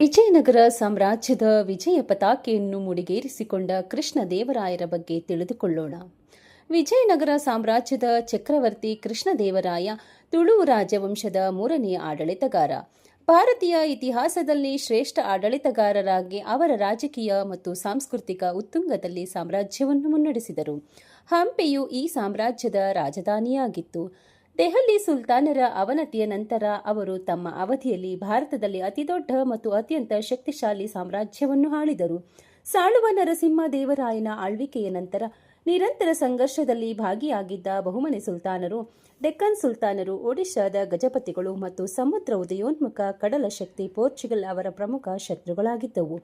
ವಿಜಯನಗರ ಸಾಮ್ರಾಜ್ಯದ ವಿಜಯ ಪತಾಕೆಯನ್ನು ಮುಡಿಗೇರಿಸಿಕೊಂಡ ಕೃಷ್ಣದೇವರಾಯರ ಬಗ್ಗೆ ತಿಳಿದುಕೊಳ್ಳೋಣ. ವಿಜಯನಗರ ಸಾಮ್ರಾಜ್ಯದ ಚಕ್ರವರ್ತಿ ಕೃಷ್ಣದೇವರಾಯ ತುಳು ರಾಜವಂಶದ ಮೂರನೆಯ ಆಡಳಿತಗಾರ. ಭಾರತೀಯ ಇತಿಹಾಸದಲ್ಲಿ ಶ್ರೇಷ್ಠ ಆಡಳಿತಗಾರರಾಗಿ ಅವರ ರಾಜಕೀಯ ಮತ್ತು ಸಾಂಸ್ಕೃತಿಕ ಉತ್ತುಂಗದಲ್ಲಿ ಸಾಮ್ರಾಜ್ಯವನ್ನು ಮುನ್ನಡೆಸಿದರು. ಹಂಪಿಯು ಈ ಸಾಮ್ರಾಜ್ಯದ ರಾಜಧಾನಿಯಾಗಿತ್ತು. ದೆಹಲಿ ಸುಲ್ತಾನರ ಅವನತಿಯ ನಂತರ ಅವರು ತಮ್ಮ ಅವಧಿಯಲ್ಲಿ ಭಾರತದಲ್ಲಿ ಅತಿದೊಡ್ಡ ಮತ್ತು ಅತ್ಯಂತ ಶಕ್ತಿಶಾಲಿ ಸಾಮ್ರಾಜ್ಯವನ್ನು ಆಳಿದರು. ಸಾಳುವ ನರಸಿಂಹ ದೇವರಾಯನ ಆಳ್ವಿಕೆಯ ನಂತರ ನಿರಂತರ ಸಂಘರ್ಷದಲ್ಲಿ ಭಾಗಿಯಾಗಿದ್ದ ಬಹುಮನಿ ಸುಲ್ತಾನರು, ಡೆಕ್ಕನ್ ಸುಲ್ತಾನರು, ಒಡಿಶಾದ ಗಜಪತಿಗಳು ಮತ್ತು ಸಮುದ್ರ ಉದಯೋನ್ಮುಖ ಕಡಲ ಶಕ್ತಿ ಪೋರ್ಚುಗಲ್ ಅವರ ಪ್ರಮುಖ ಶತ್ರುಗಳಾಗಿದ್ದವು.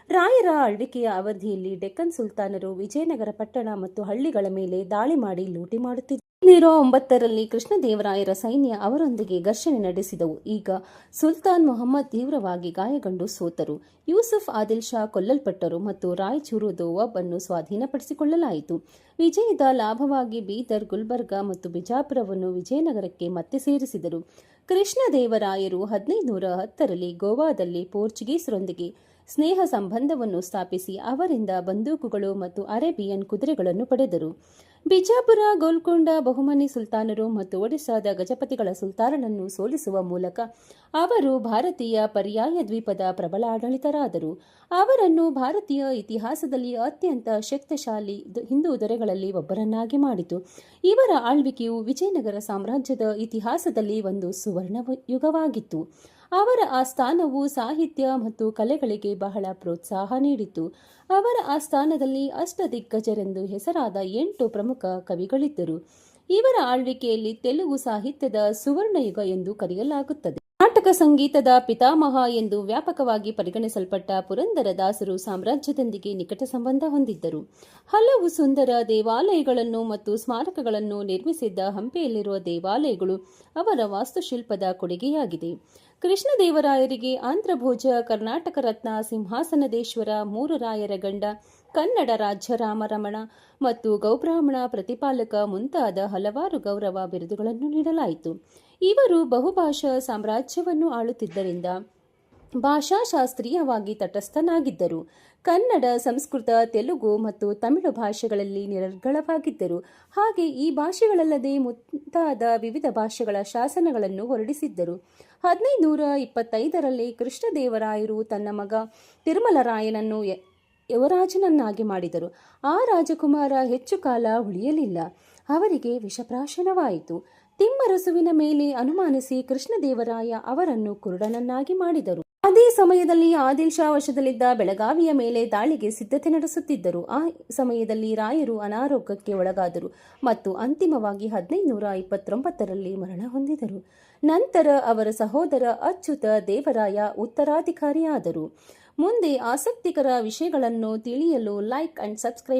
ರಾಯರ ಆಳ್ವಿಕೆಯ ಅವಧಿಯಲ್ಲಿ ಡೆಕ್ಕನ್ ಸುಲ್ತಾನರು ವಿಜಯನಗರ ಪಟ್ಟಣ ಮತ್ತು ಹಳ್ಳಿಗಳ ಮೇಲೆ ದಾಳಿ ಮಾಡಿ ಲೂಟಿ ಮಾಡುತ್ತಿದ್ದರು. 1709ರಲ್ಲಿ ಕೃಷ್ಣದೇವರಾಯರ ಸೈನ್ಯ ಅವರೊಂದಿಗೆ ಘರ್ಷಣೆ ನಡೆಸಿದವು. ಈಗ ಸುಲ್ತಾನ್ ಮೊಹಮ್ಮದ್ ತೀವ್ರವಾಗಿ ಗಾಯಗೊಂಡು ಸೋತರು. ಯೂಸುಫ್ ಆದಿಲ್ ಶಾ ಕೊಲ್ಲಲ್ಪಟ್ಟರು ಮತ್ತು ರಾಯಚೂರು ದೋವಾಬ್ ಅನ್ನು ಸ್ವಾಧೀನಪಡಿಸಿಕೊಳ್ಳಲಾಯಿತು. ವಿಜಯದ ಲಾಭವಾಗಿ ಬೀದರ್, ಗುಲ್ಬರ್ಗಾ ಮತ್ತು ಬಿಜಾಪುರವನ್ನು ವಿಜಯನಗರಕ್ಕೆ ಮತ್ತೆ ಸೇರಿಸಿದರು. ಕೃಷ್ಣದೇವರಾಯರು 1510ರಲ್ಲಿ ಗೋವಾದಲ್ಲಿ ಪೋರ್ಚುಗೀಸರೊಂದಿಗೆ ಸ್ನೇಹ ಸಂಬಂಧವನ್ನು ಸ್ಥಾಪಿಸಿ ಅವರಿಂದ ಬಂದೂಕುಗಳು ಮತ್ತು ಅರೇಬಿಯನ್ ಕುದುರೆಗಳನ್ನು ಪಡೆದರು. ಬಿಜಾಪುರ, ಗೋಲ್ಕೊಂಡ ಬಹುಮನಿ ಸುಲ್ತಾನರು ಮತ್ತು ಒಡಿಶಾದ ಗಜಪತಿಗಳ ಸುಲ್ತಾನರನ್ನು ಸೋಲಿಸುವ ಮೂಲಕ ಅವರು ಭಾರತೀಯ ಪರ್ಯಾಯ ದ್ವೀಪದ ಪ್ರಬಲ ಆಡಳಿತರಾದರು. ಅವರನ್ನು ಭಾರತೀಯ ಇತಿಹಾಸದಲ್ಲಿ ಅತ್ಯಂತ ಶಕ್ತಿಶಾಲಿ ಹಿಂದೂ ದೊರೆಗಳಲ್ಲಿ ಒಬ್ಬರನ್ನಾಗಿ ಮಾಡಿತು. ಇವರ ಆಳ್ವಿಕೆಯು ವಿಜಯನಗರ ಸಾಮ್ರಾಜ್ಯದ ಇತಿಹಾಸದಲ್ಲಿ ಒಂದು ಸುವರ್ಣ ಯುಗವಾಗಿತ್ತು. ಅವರ ಆಸ್ಥಾನವು ಸಾಹಿತ್ಯ ಮತ್ತು ಕಲೆಗಳಿಗೆ ಬಹಳ ಪ್ರೋತ್ಸಾಹ ನೀಡಿತು. ಅವರ ಆಸ್ಥಾನದಲ್ಲಿ ಅಷ್ಟದಿಗ್ಗಜರೆಂದು ಹೆಸರಾದ 8 ಪ್ರಮುಖ ಕವಿಗಳಿದ್ದರು. ಇವರ ಆಳ್ವಿಕೆಯಲ್ಲಿ ತೆಲುಗು ಸಾಹಿತ್ಯದ ಸುವರ್ಣಯುಗ ಎಂದು ಕರೆಯಲಾಗುತ್ತದೆ. ನಾಟಕ ಸಂಗೀತದ ಪಿತಾಮಹ ಎಂದು ವ್ಯಾಪಕವಾಗಿ ಪರಿಗಣಿಸಲ್ಪಟ್ಟ ಪುರಂದರದಾಸರು ಸಾಮ್ರಾಜ್ಯದೊಂದಿಗೆ ನಿಕಟ ಸಂಬಂಧ ಹೊಂದಿದ್ದರು. ಹಲವು ಸುಂದರ ದೇವಾಲಯಗಳನ್ನು ಮತ್ತು ಸ್ಮಾರಕಗಳನ್ನು ನಿರ್ಮಿಸಿದ್ದ ಹಂಪಿಯಲ್ಲಿರುವ ದೇವಾಲಯಗಳು ಅವರ ವಾಸ್ತುಶಿಲ್ಪದ ಕೊಡುಗೆಯಾಗಿದೆ. ಕೃಷ್ಣದೇವರಾಯರಿಗೆ ಆಂಧ್ರಭೋಜ, ಕರ್ನಾಟಕ ರತ್ನ, ಸಿಂಹಾಸನದೇಶ್ವರ, ಮೂರು ರಾಯರ ಗಂಡ, ಕನ್ನಡ ರಾಜ್ಯ ರಾಮರಮಣ ಮತ್ತು ಗೌಬ್ರಾಹ್ಮಣ ಪ್ರತಿಪಾಲಕ ಮುಂತಾದ ಹಲವಾರು ಗೌರವ ಬಿರುದುಗಳನ್ನು ನೀಡಲಾಯಿತು. ಇವರು ಬಹುಭಾಷಾ ಸಾಮ್ರಾಜ್ಯವನ್ನು ಆಳುತ್ತಿದ್ದರಿಂದ ಭಾಷಾಶಾಸ್ತ್ರೀಯವಾಗಿ ತಟಸ್ಥನಾಗಿದ್ದರು. ಕನ್ನಡ, ಸಂಸ್ಕೃತ, ತೆಲುಗು ಮತ್ತು ತಮಿಳು ಭಾಷೆಗಳಲ್ಲಿ ನಿರರ್ಗಳವಾಗಿದ್ದರು. ಹಾಗೆ ಈ ಭಾಷೆಗಳಲ್ಲದೆ ಮುಂತಾದ ವಿವಿಧ ಭಾಷೆಗಳ ಶಾಸನಗಳನ್ನು ಹೊರಡಿಸಿದ್ದರು. 1525ರಲ್ಲಿ ಕೃಷ್ಣದೇವರಾಯರು ತನ್ನ ಮಗ ತಿರುಮಲರಾಯನನ್ನು ಯುವರಾಜನನ್ನಾಗಿ ಮಾಡಿದರು. ಆ ರಾಜಕುಮಾರ ಹೆಚ್ಚು ಕಾಲ ಉಳಿಯಲಿಲ್ಲ. ಅವರಿಗೆ ವಿಷಪ್ರಾಶನವಾಯಿತು. ತಿಮ್ಮರಸುವಿನ ಮೇಲೆ ಅನುಮಾನಿಸಿ ಕೃಷ್ಣದೇವರಾಯ ಅವರನ್ನು ಕುರುಡನನ್ನಾಗಿ ಮಾಡಿದರು. ಅದೇ ಸಮಯದಲ್ಲಿ ಆದಿಲ್ ಶಾ ವಶದಲ್ಲಿದ್ದ ಬೆಳಗಾವಿಯ ಮೇಲೆ ದಾಳಿಗೆ ಸಿದ್ಧತೆ ನಡೆಸುತ್ತಿದ್ದರು. ಆ ಸಮಯದಲ್ಲಿ ರಾಯರು ಅನಾರೋಗ್ಯಕ್ಕೆ ಒಳಗಾದರು ಮತ್ತು ಅಂತಿಮವಾಗಿ 1529ರಲ್ಲಿ ಮರಣ ಹೊಂದಿದರು. ನಂತರ ಅವರ ಸಹೋದರ ಅಚ್ಯುತ ದೇವರಾಯ ಉತ್ತರಾಧಿಕಾರಿಯಾದರು. ಮುಂದೆ ಆಸಕ್ತಿಕರ ವಿಷಯಗಳನ್ನು ತಿಳಿಯಲು ಲೈಕ್ ಅಂಡ್ ಸಬ್ಸ್ಕ್ರೈಬ್